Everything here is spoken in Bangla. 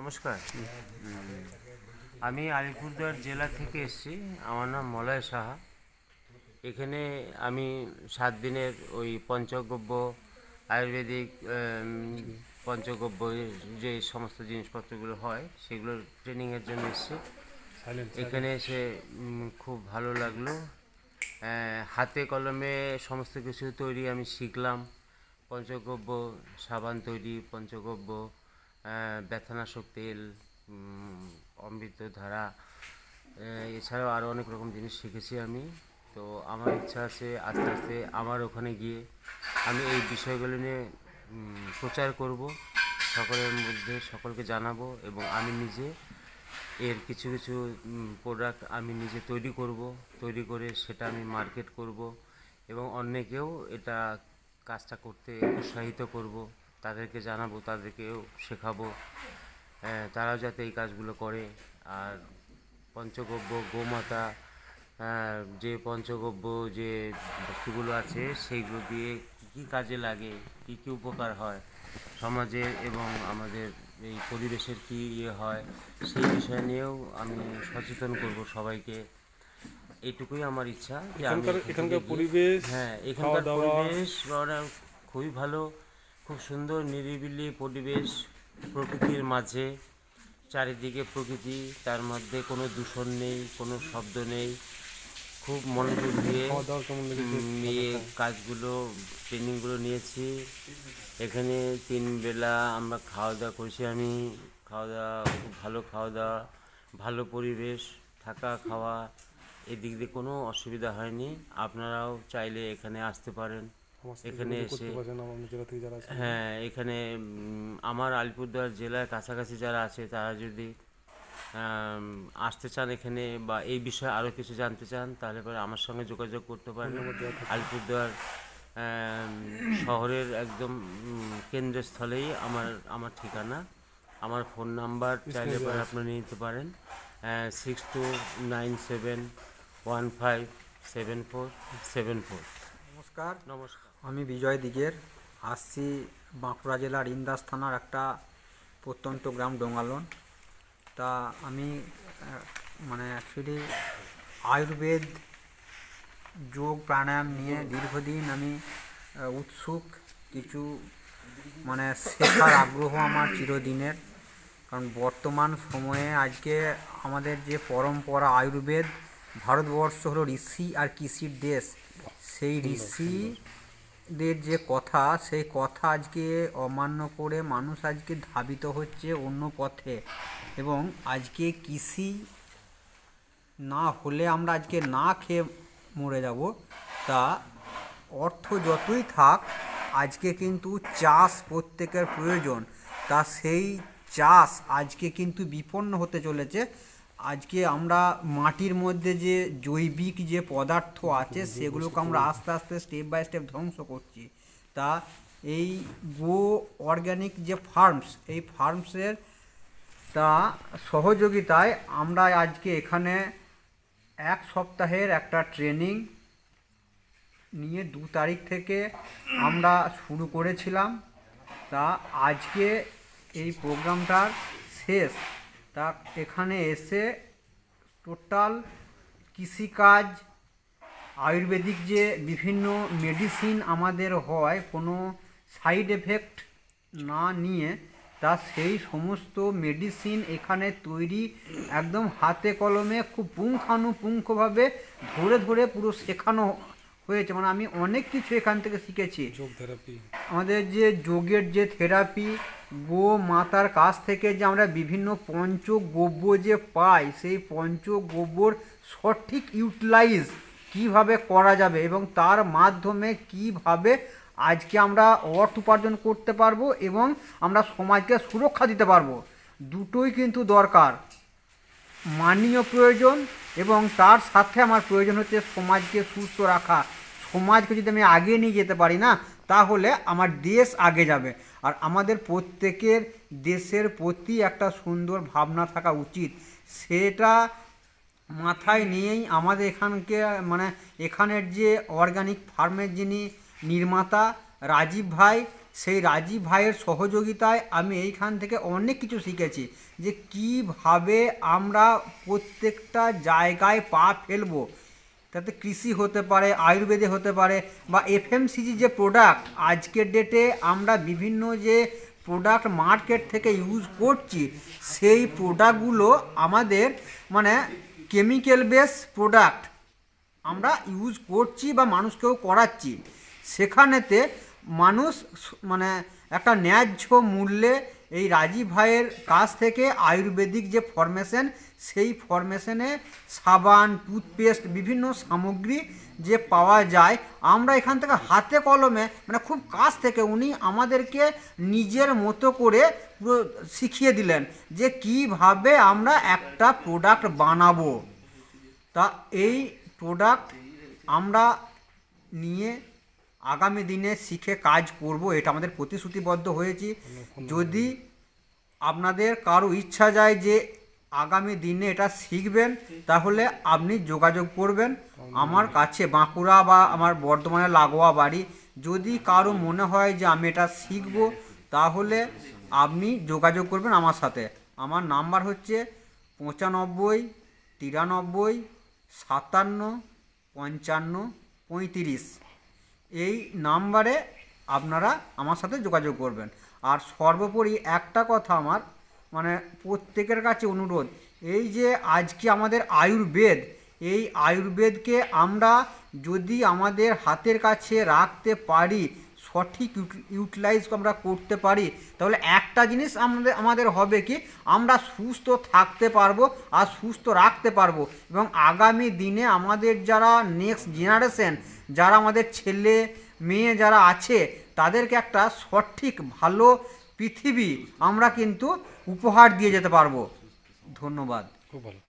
নমস্কার। আমি আলিপুরদুয়ার জেলা থেকে এসেছি। আমার নাম মলয় সাহা। এখানে আমি 7 দিনের ওই পঞ্চগব্য আয়ুর্বেদিক পঞ্চগব্য যে সমস্ত জিনিসপত্রগুলো হয় সেগুলোর ট্রেনিংয়ের জন্য এসেছি। এখানে এসে খুব ভালো লাগলো। হাতে কলমে সমস্ত কিছু তৈরি আমি শিখলাম। পঞ্চগব্য সাবান তৈরি, পঞ্চগব্য ব্যথানাশক তেল, অমৃতধারা, এছাড়াও আরও অনেক রকম জিনিস শিখেছি আমি। তো আমার ইচ্ছা আছে আস্তে আস্তে আমার ওখানে গিয়ে আমি এই বিষয়গুলো নিয়ে প্রচার করব, সকলের মধ্যে সকলকে জানাবো, এবং আমি নিজে এর কিছু কিছু প্রোডাক্ট আমি নিজে তৈরি করে সেটা আমি মার্কেট করব এবং অন্যকেও এটা কাজটা করতে উৎসাহিত করব, তাদেরকে জানাবো, তাদেরকেও শেখাবো, তারাও যাতে এই কাজগুলো করে। আর পঞ্চগব্য গোমাতা, যে পঞ্চগব্য যে বস্তুগুলো আছে সেইগুলো দিয়ে কী কাজে লাগে, কী উপকার হয় সমাজের এবং আমাদের এই পরিবেশের কী হয় সেই বিষয় নিয়েও আমি সচেতন করব সবাইকে। এইটুকুই আমার ইচ্ছা যে আমি এখানকার পরিবেশ, এখানকার পরিবেশ খুবই ভালো, খুব সুন্দর নিরিবিলি পরিবেশ, প্রকৃতির মাঝে, চারিদিকে প্রকৃতি, তার মধ্যে কোনো দূষণ নেই, কোনো শব্দ নেই। খুব মনোযোগ দিয়ে কাজগুলো ট্রেনিংগুলো নিয়েছি। এখানে 3 বেলা আমরা খাওয়া দাওয়া করেছি। আমি খুব ভালো খাওয়া দাওয়া, ভালো পরিবেশ, থাকা খাওয়া, এদিক দিয়ে কোনো অসুবিধা হয়নি। আপনারাও চাইলে এখানে আসতে পারেন। এখানে এসে এখানে আমার আলিপুরদুয়ার জেলার কাছাকাছি যারা আছে তারা যদি আসতে চান এখানে বা এই বিষয়ে আরও কিছু জানতে চান তাহলে পরে আমার সঙ্গে যোগাযোগ করতে পারেন। আলিপুরদুয়ার শহরের একদম কেন্দ্রস্থলেই আমার ঠিকানা। আমার ফোন নাম্বার চাইলে পরে আপনারা নিতে পারেন 6297157474। নমস্কার, আমি বিজয় দিগের, আসছি বাঁকুড়া জেলার ইন্দাস থানার একটা প্রত্যন্ত গ্রাম ডোঙ্গালন। তা আমি অ্যাকচুয়ালি আয়ুর্বেদ, যোগ, প্রাণায়াম নিয়ে দীর্ঘদিন আমি উৎসুক। কিছু শেখার আগ্রহ আমার চিরদিনের। কারণ বর্তমান সময়ে আজকে আমাদের যে পরম্পরা আয়ুর্বেদ, ভারতবর্ষ হলো ঋষি আর কৃষির দেশ। সেই ঋষিদের যে কথা, সেই কথা আজকে অমান্য করে মানুষ আজকে ধাবিত হচ্ছে অন্য পথে, এবং আজকে কৃষি না হলে আমরা আজকে না খেয়ে মরে যাব। তা অর্থ যতই থাক, আজকে কিন্তু চাষ প্রত্যেকের প্রয়োজন। তা সেই চাষ আজকে কিন্তু বিপন্ন হতে চলেছে। আজকে আমরা মাটির মধ্যে যে জৈবিক যে পদার্থ আছে সেগুলোকে আমরা আস্তে আস্তে স্টেপ বাই স্টেপ ধ্বংস করছি। তা এই গো অর্গ্যানিক যে ফার্মস, এই ফার্মসের সহযোগিতায় আমরা আজকে এখানে 1 সপ্তাহের একটা ট্রেনিং নিয়ে 2 তারিখ থেকে আমরা শুরু করেছিলাম। তা আজকে এই প্রোগ্রামটার শেষ। তা এখানে এসে টোটাল কৃষিকাজ, আয়ুর্বেদিক যে বিভিন্ন মেডিসিন আমাদের হয় কোনো সাইড এফেক্ট না নিয়ে, তা সেই সমস্ত মেডিসিন এখানে তৈরি একদম হাতে কলমে খুব পুঙ্খানুপুঙ্খভাবে ধরে ধরে পুরো শেখানো হয়েছে। আমি অনেক কিছু এখান থেকে শিখেছি। আমাদের যে যোগের যে থেরাপি, গো মাতার কাছ থেকে যে আমরা বিভিন্ন পঞ্চগব্য যে পাই, সেই পঞ্চগব্যর সঠিক ইউটিলাইজ কিভাবে করা যাবে এবং তার মাধ্যমে কিভাবে আজকে আমরা অর্থ উপার্জন করতে পারবো এবং আমরা সমাজকে সুরক্ষা দিতে পারবো। দুটোই কিন্তু দরকার, মাননীয় প্রয়োজন এবং তার সাথে আমার প্রয়োজন হচ্ছে সমাজকে সুস্থ রাখা। সমাজকে যদি আমি আগিয়ে নিয়ে যেতে পারি না, তাহলে আমার দেশ আগে যাবে। আর আমাদের প্রত্যেকের দেশের প্রতি একটা সুন্দর ভাবনা থাকা উচিত। সেটা মাথায় নিয়েই আমাদের এখানের যে অর্গানিক ফার্মের যিনি নির্মাতা রাজীব ভাই, সেই রাজীব ভাইয়ের সহযোগিতায় আমি এইখান থেকে অনেক কিছু শিখেছি যে কিভাবে আমরা প্রত্যেকটা জায়গায় পা ফেলবো। তাতে কৃষি হতে পারে, আয়ুর্বেদে হতে পারে, বা এফএমসিজি যে প্রোডাক্ট আজকের ডেটে আমরা বিভিন্ন যে প্রোডাক্ট মার্কেট থেকে ইউজ করছি, সেই প্রোডাক্টগুলো আমাদের মানে কেমিক্যাল বেস প্রোডাক্ট আমরা ইউজ করছি বা মানুষকেও করাচ্ছি। সেখানেতে মানুষ মানে একটা ন্যায্য মূল্যে এই রাজীব ভাইয়ের কাছ থেকে আয়ুর্বেদিক যে ফরমেশন, সেই ফরমেশনে সাবান, টুথপেস্ট, বিভিন্ন সামগ্রী যে পাওয়া যায়, আমরা এখান থেকে হাতে কলমে মানে খুব কাছ থেকে উনি আমাদেরকে নিজের মতো করে পুরো শিখিয়ে দিলেন যে কিভাবে আমরা একটা প্রোডাক্ট বানাবো। তা এই প্রোডাক্ট আমরা নিয়ে আগামী দিনে শিখে কাজ করব, এটা আমাদের প্রতিশ্রুতিবদ্ধ হয়েছি। যদি আপনাদের কারো ইচ্ছা যায় যে আগামী দিনে এটা শিখবেন, তাহলে আপনি যোগাযোগ করবেন আমার কাছে, বাঁকুড়া বা আমার বর্ধমানের লাগোয়া বাড়ি। যদি কারো মনে হয় যে আমি এটা শিখব, তাহলে আপনি যোগাযোগ করবেন আমার সাথে। আমার নাম্বার হচ্ছে 95 93 57 55 35। এই নাম্বারে আপনারা আমার সাথে যোগাযোগ করবেন। আর সর্বোপরি একটা কথা আমার মানে প্রত্যেকের কাছে অনুরোধ, এই যে আজকে আমাদের আয়ুর্বেদ, এই আয়ুর্বেদকে আমরা যদি আমাদের হাতের কাছে রাখতে পারি, সঠিক ইউটিলাইজ আমরা করতে পারি, তাহলে একটা জিনিস আমাদের হবে কি, আমরা সুস্থ থাকতে পারবো আর সুস্থ রাখতে পারবো। এবং আগামী দিনে আমাদের যারা নেক্সট জেনারেশন, যারা আমাদের ছেলে মেয়ে যারা আছে, তাদেরকে একটা সঠিক ভালো পৃথিবী আমরা কিন্তু উপহার দিয়ে যেতে পারবো। ধন্যবাদ। খুব ভালো।